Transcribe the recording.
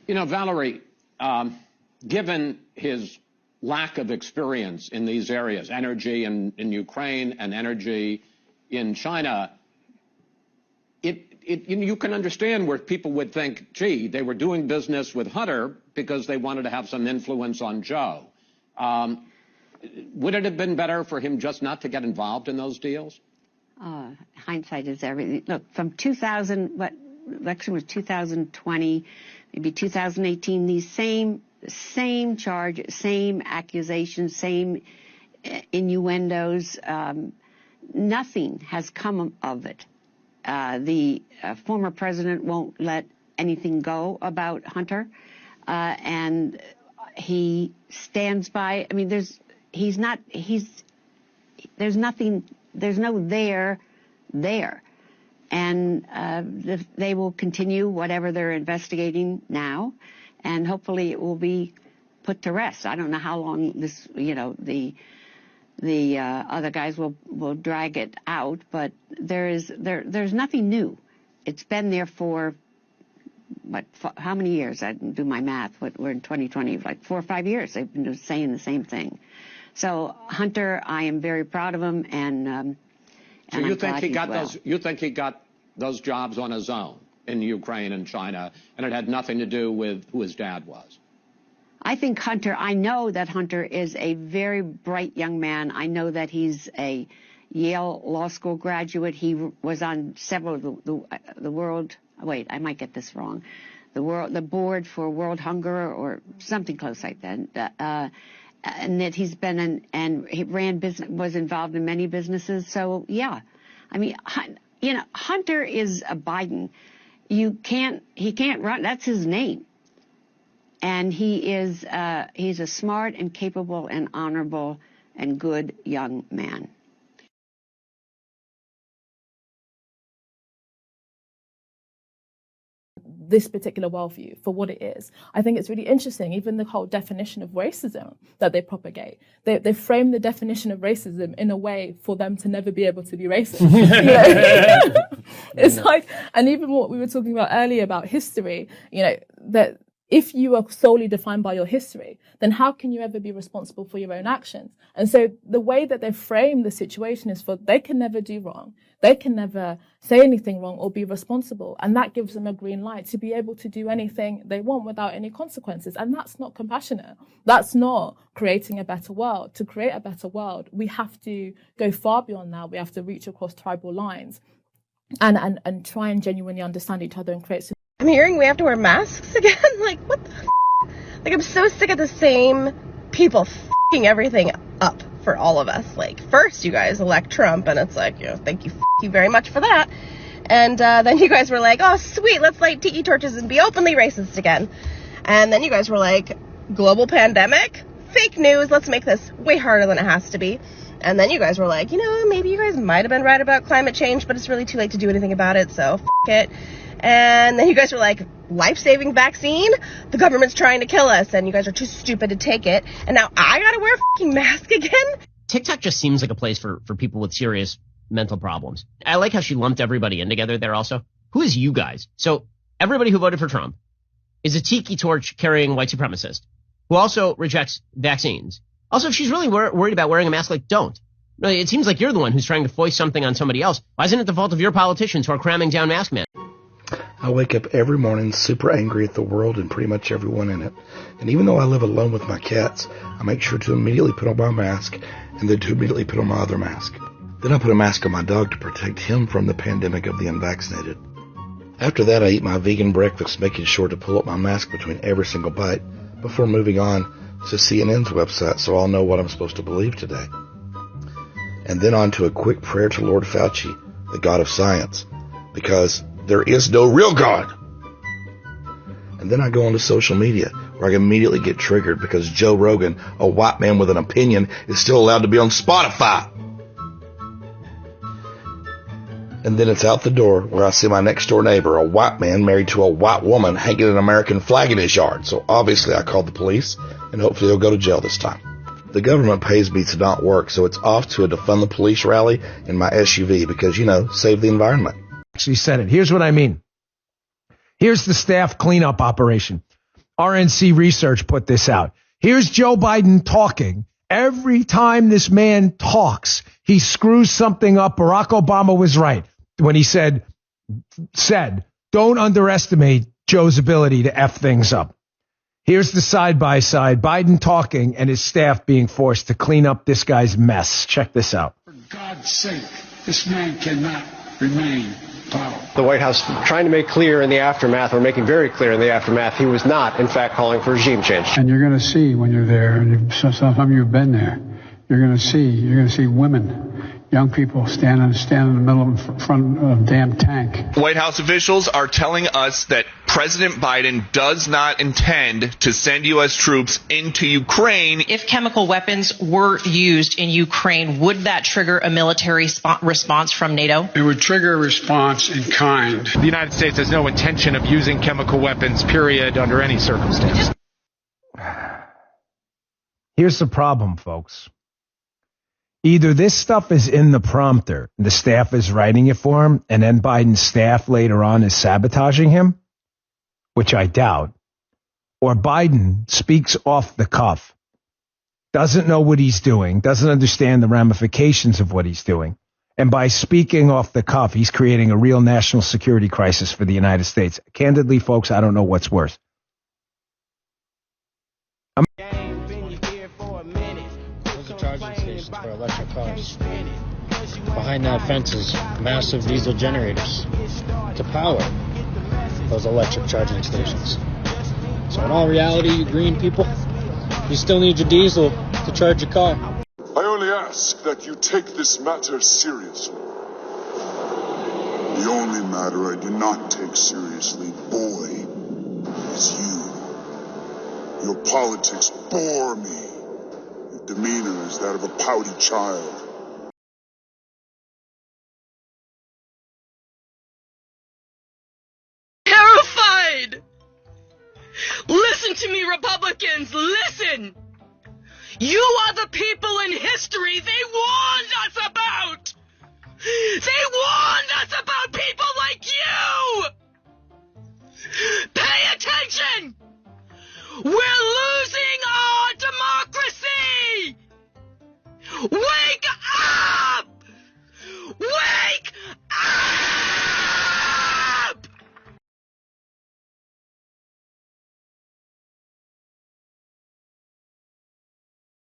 You know, Valerie, given his lack of experience in these areas, energy in Ukraine and energy in China, you can understand where people would think, gee, they were doing business with Hunter because they wanted to have some influence on Joe. Would it have been better for him just not to get involved in those deals? Hindsight is everything. Look, from 2000, what election was 2020, maybe 2018, these same charges, same accusations, same innuendos. Nothing has come of it. The former president won't let anything go about Hunter, and he stands by. I mean, there's nothing. There's no there, and they will continue whatever they're investigating now, and hopefully it will be put to rest. I don't know how long this, the other guys will drag it out, but there's nothing new. It's been there for how many years? I didn't do my math. We're in 2020, like 4 or 5 years. They've been saying the same thing. So Hunter, I am very proud of him, and so you think he got those? You think he got those jobs on his own in Ukraine and China, and it had nothing to do with who his dad was? I know that Hunter is a very bright young man. I know that he's a Yale Law School graduate. He was on several of the world. Wait, I might get this wrong. The board for World Hunger or something close like that. And that he's been and he ran business, was involved in many businesses. So yeah, I mean, Hunter is a Biden. He can't run. That's his name. And he's a smart and capable and honorable and good young man. This particular worldview for what it is. I think it's really interesting, even the whole definition of racism that they propagate. They frame the definition of racism in a way for them to never be able to be racist. It's like, and even what we were talking about earlier about history, that if you are solely defined by your history, then how can you ever be responsible for your own actions? And so the way that they frame the situation is they can never do wrong. They can never say anything wrong or be responsible. And that gives them a green light to be able to do anything they want without any consequences. And that's not compassionate. That's not creating a better world. To create a better world, we have to go far beyond that. We have to reach across tribal lines and try and genuinely understand each other and create. I'm hearing we have to wear masks again. Like, what the f***? Like, I'm so sick of the same people f***ing everything up for all of us. Like, first you guys elect Trump, and it's like, thank you very much for that. And then you guys were like, oh, sweet, let's light tiki torches and be openly racist again. And then you guys were like, global pandemic, fake news, let's make this way harder than it has to be. And then you guys were like, maybe you guys might have been right about climate change, but it's really too late to do anything about it, so f*** it. And then you guys were like, life-saving vaccine? The government's trying to kill us, and you guys are too stupid to take it. And now I gotta wear a fucking mask again? TikTok just seems like a place for people with serious mental problems. I like how she lumped everybody in together there also. Who is you guys? So everybody who voted for Trump is a tiki torch carrying white supremacist who also rejects vaccines. Also, if she's really worried about wearing a mask, don't. No, it seems like you're the one who's trying to foist something on somebody else. Why isn't it the fault of your politicians who are cramming down mask men? I wake up every morning super angry at the world and pretty much everyone in it. And even though I live alone with my cats, I make sure to immediately put on my mask and then to immediately put on my other mask. Then I put a mask on my dog to protect him from the pandemic of the unvaccinated. After that, I eat my vegan breakfast, making sure to pull up my mask between every single bite before moving on to CNN's website so I'll know what I'm supposed to believe today. And then on to a quick prayer to Lord Fauci, the God of science, because there is no real God. And then I go onto social media, where I immediately get triggered because Joe Rogan, a white man with an opinion, is still allowed to be on Spotify. And then it's out the door where I see my next door neighbor, a white man married to a white woman, hanging an American flag in his yard. So obviously I called the police, and hopefully he'll go to jail this time. The government pays me to not work, so it's off to a defund the police rally in my SUV because, save the environment. Actually said it. Here's what I mean. Here's the staff cleanup operation. RNC Research put this out. Here's Joe Biden talking. Every time this man talks, he screws something up. Barack Obama was right when he said, don't underestimate Joe's ability to F things up. Here's the side-by-side, Biden talking and his staff being forced to clean up this guy's mess. Check this out. For God's sake, this man cannot remain powerful. The White House trying to make clear in the aftermath, or making very clear in the aftermath, he was not, in fact, calling for regime change. And you're going to see when you're there, and some of you have been there, you're going to see women, young people stand in the middle in front of a damn tank. White House officials are telling us that President Biden does not intend to send U.S. troops into Ukraine. If chemical weapons were used in Ukraine, would that trigger a military response from NATO? It would trigger a response in kind. The United States has no intention of using chemical weapons, period, under any circumstance. Here's the problem, folks. Either this stuff is in the prompter, the staff is writing it for him, and then Biden's staff later on is sabotaging him, which I doubt, or Biden speaks off the cuff, doesn't know what he's doing, doesn't understand the ramifications of what he's doing, and by speaking off the cuff, he's creating a real national security crisis for the United States. Candidly, folks, I don't know what's worse. For electric cars. Behind that fence is massive diesel generators to power those electric charging stations. So in all reality, you green people, you still need your diesel to charge your car. I only ask that you take this matter seriously. The only matter I do not take seriously, boy, is you. Your politics bore me. Demeanor is that of a pouty child. Terrified! Listen to me, Republicans, listen! You are the people in history they warned us about! They warned us about people like you! Pay attention! We're losing our democracy! We